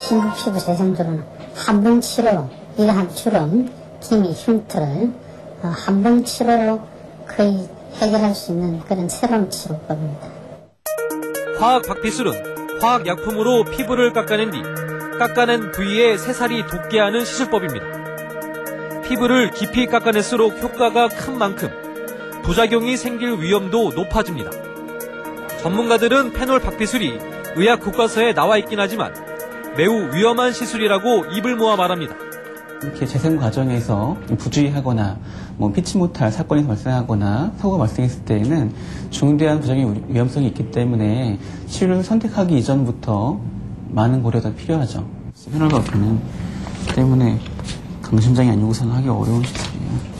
신부 피부 재생주로는 한 번 치료, 이거 한 주름, 기미, 흉터를 한 번 치료로 거의 해결할 수 있는 그런 새로운 치료법입니다. 화학 박피술은 화학약품으로 피부를 깎아낸 뒤 깎아낸 부위에 새살이 돋게 하는 시술법입니다. 피부를 깊이 깎아낼수록 효과가 큰 만큼 부작용이 생길 위험도 높아집니다. 전문가들은 페놀 박피술이 의학 교과서에 나와 있긴 하지만 매우 위험한 시술이라고 입을 모아 말합니다. 이렇게 재생 과정에서 부주의하거나 피치 못할 사건이 발생하거나 사고가 발생했을 때에는 중대한 부작용 위험성이 있기 때문에 치료를 선택하기 이전부터 많은 고려가 필요하죠. 페놀 박피는 때문에 강심장이 아니고서는 하기 어려운 시술이에요.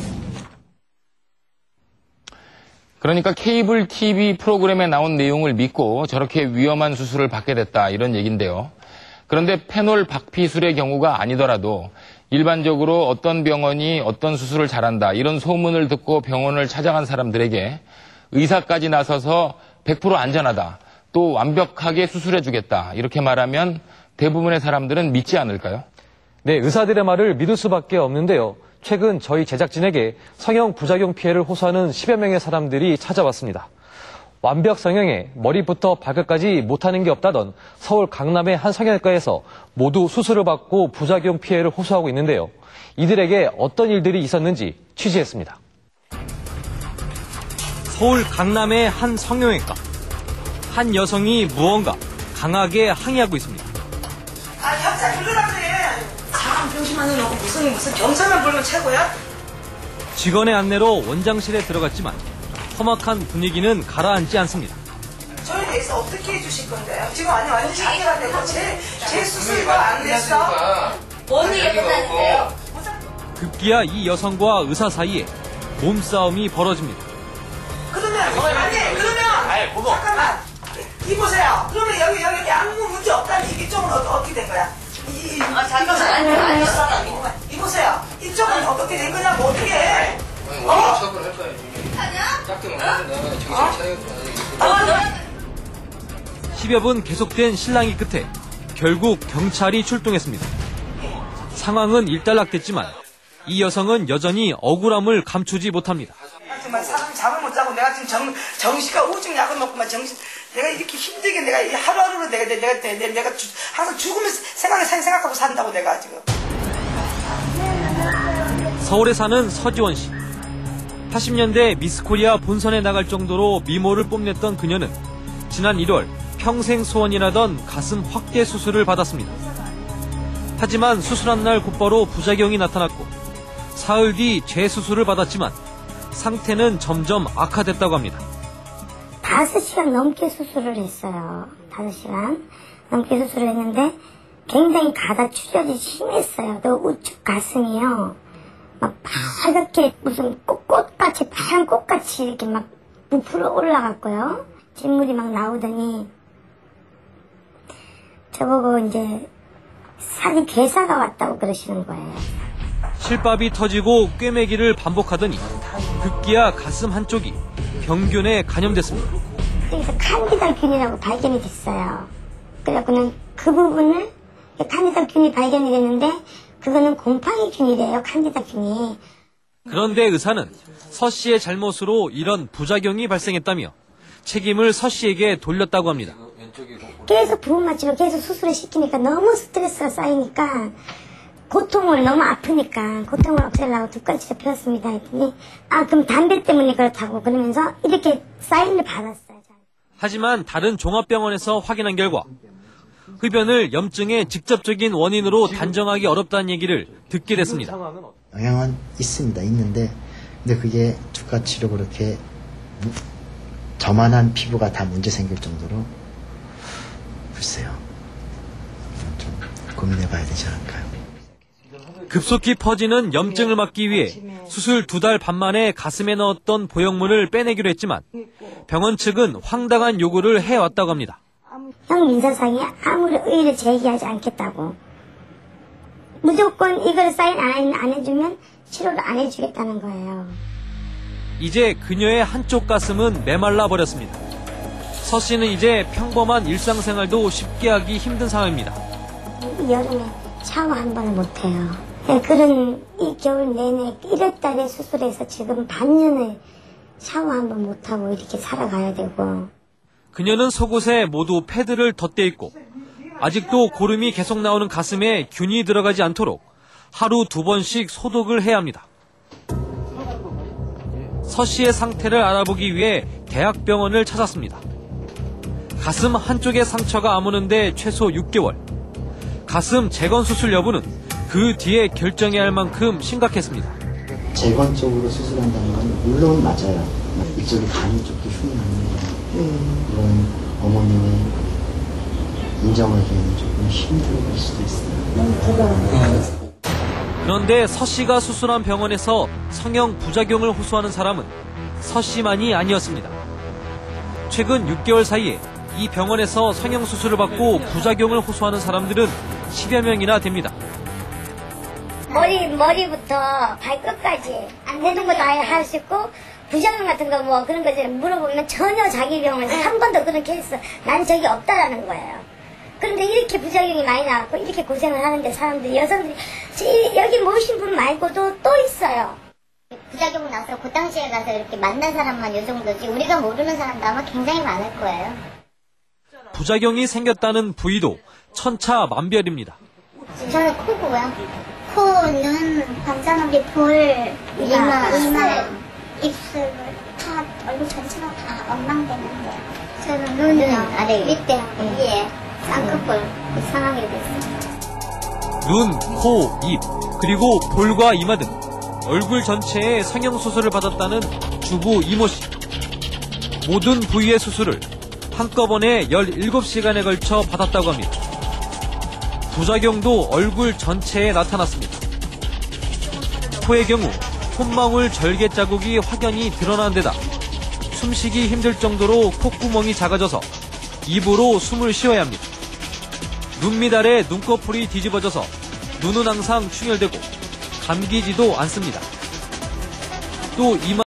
그러니까 케이블 TV 프로그램에 나온 내용을 믿고 저렇게 위험한 수술을 받게 됐다 이런 얘기인데요. 그런데 페놀 박피술의 경우가 아니더라도 일반적으로 어떤 병원이 어떤 수술을 잘한다 이런 소문을 듣고 병원을 찾아간 사람들에게 의사까지 나서서 100% 안전하다 또 완벽하게 수술해주겠다 이렇게 말하면 대부분의 사람들은 믿지 않을까요? 네, 의사들의 말을 믿을 수밖에 없는데요. 최근 저희 제작진에게 성형 부작용 피해를 호소하는 10여 명의 사람들이 찾아왔습니다. 완벽 성형에 머리부터 발끝까지 못하는 게 없다던 서울 강남의 한 성형외과에서 모두 수술을 받고 부작용 피해를 호소하고 있는데요. 이들에게 어떤 일들이 있었는지 취재했습니다. 서울 강남의 한 성형외과. 한 여성이 무언가 강하게 항의하고 있습니다. 형사 불러라 그래. 사람 병심만 해놓고 무슨 경찰만 불면 최고야? 직원의 안내로 원장실에 들어갔지만 험악한 분위기는 가라앉지 않습니다. 저에 대해서 어떻게 해주실 건데요? 지금 완전 자기가 되고 제 수술과 안 됐어? 뭔 얘기가 끝났는데요? 급기야 이 여성과 의사 사이에 몸싸움이 벌어집니다. 그러면 잠깐만 이보세요. 그러면 여기 아무 문제 없다는 이쪽은 어떻게 된 거야? 이보세요. 이쪽은 어떻게 된 거냐고 어떻게 해? 처벌할 거야. 짝등 나는데 정신 차려야 10여 분 계속된 실랑이 끝에 결국 경찰이 출동했습니다. 상황은 일단락됐지만 이 여성은 여전히 억울함을 감추지 못합니다. 정말 사람 잠을 못 자고 내가 지금 정신과 우울증 약을 먹고만 내가 이렇게 힘들게 내가 하루하루로 내가 항상 죽으면 생각하고 산다고 내가 지금. 서울에 사는 서지원 씨. 80년대 미스코리아 본선에 나갈 정도로 미모를 뽐냈던 그녀는 지난 1월 평생 소원이라던 가슴 확대 수술을 받았습니다. 하지만 수술한 날 곧바로 부작용이 나타났고 사흘 뒤 재수술을 받았지만 상태는 점점 악화됐다고 합니다. 5시간 넘게 수술을 했어요. 5시간 넘게 수술을 했는데 굉장히 가다 출혈이 심했어요. 또 우측 가슴이요. 막 파랗게 무슨 꽃같이 파란 꽃같이 이렇게 막 부풀어 올라갔고요. 진물이 막 나오더니 저보고 이제 살이 괴사가 왔다고 그러시는 거예요. 실밥이 터지고 꿰매기를 반복하더니 급기야 가슴 한쪽이 병균에 감염됐습니다. 여기서 칸디다균이라고 발견이 됐어요. 그래갖고는 그 부분을 칸디다균이 발견이 됐는데 그거는 곰팡이균이래요. 칸디다균이. 그런데 의사는 서 씨의 잘못으로 이런 부작용이 발생했다며 책임을 서 씨에게 돌렸다고 합니다. 계속 부분 맞추고 계속 수술을 시키니까 너무 스트레스가 쌓이니까 고통을 너무 아프니까 고통을 없애려고 두 가지를 피웠습니다 했더니 그럼 담배 때문에 그렇다고 그러면서 이렇게 사인을 받았어요. 하지만 다른 종합병원에서 확인한 결과 흡연을 염증의 직접적인 원인으로 단정하기 어렵다는 얘기를 듣게 됐습니다. 영향은 있는데 근데 그게 주가 치료 그렇게 저만한 피부가 다 문제 생길 정도로 글쎄요. 좀 고민해 봐야 되지 않을까요? 급속히 퍼지는 염증을 막기 위해 수술 2달 반 만에 가슴에 넣었던 보형물을 빼내기로 했지만 병원 측은 황당한 요구를 해왔다고 합니다. 형 민사상이 아무리 의의를 제기하지 않겠다고. 무조건 이걸 사인 안 해주면 치료를 안 해주겠다는 거예요. 이제 그녀의 한쪽 가슴은 메말라 버렸습니다. 서 씨는 이제 평범한 일상생활도 쉽게 하기 힘든 상황입니다. 이 여름에 샤워 한 번을 못해요. 그런 이 겨울 내내 1월달에 수술해서 지금 반년을 샤워 한 번 못하고 이렇게 살아가야 되고. 그녀는 속옷에 모두 패드를 덧대 입고 아직도 고름이 계속 나오는 가슴에 균이 들어가지 않도록 하루 2번씩 소독을 해야 합니다. 서 씨의 상태를 알아보기 위해 대학병원을 찾았습니다. 가슴 한쪽의 상처가 아무는데 최소 6개월. 가슴 재건 수술 여부는 그 뒤에 결정해야 할 만큼 심각했습니다. 재건 쪽으로 수술한다는 건 물론 맞아요. 이쪽이 가는 쪽도 흉이 납니다. 이건 어머님의 인정하기에는 조금 힘들을 수도 있어요. 그런데 서 씨가 수술한 병원에서 성형 부작용을 호소하는 사람은 서 씨만이 아니었습니다. 최근 6개월 사이에 이 병원에서 성형 수술을 받고 부작용을 호소하는 사람들은 10여 명이나 됩니다. 머리부터 발끝까지 모든 거 다 할 수 있고 부작용 같은 거 뭐 그런 거 물어보면 전혀 자기 병원에서 한 번도 그렇게 했어. 난 적이 없다라는 거예요. 그런데 이렇게 부작용이 많이 나왔고 이렇게 고생을 하는데 사람들이 여성들이 여기 모신 분 말고도 또 있어요. 부작용 나서 그 당시에 가서 이렇게 만난 사람만 요 정도지 우리가 모르는 사람도 아마 굉장히 많을 거예요. 부작용이 생겼다는 부위도 천차만별입니다. 저는 코고요. 코, 눈, 관자놀이, 볼, 이마, 입술 다 얼굴 전체가 다 엉망되는데요. 저는 눈은 아래 밑에 위에 쌍꺼풀 이상하게 됐어요. 눈, 코, 입, 그리고 볼과 이마 등 얼굴 전체에 성형 수술을 받았다는 주부 이모 씨. 모든 부위의 수술을 한꺼번에 17시간에 걸쳐 받았다고 합니다. 부작용도 얼굴 전체에 나타났습니다. 코의 경우 콧망울 절개 자국이 확연히 드러난 데다 숨쉬기 힘들 정도로 콧구멍이 작아져서 입으로 숨을 쉬어야 합니다. 눈 미달에 눈꺼풀이 뒤집어져서 눈은 항상 충혈되고 감기지도 않습니다. 또 이마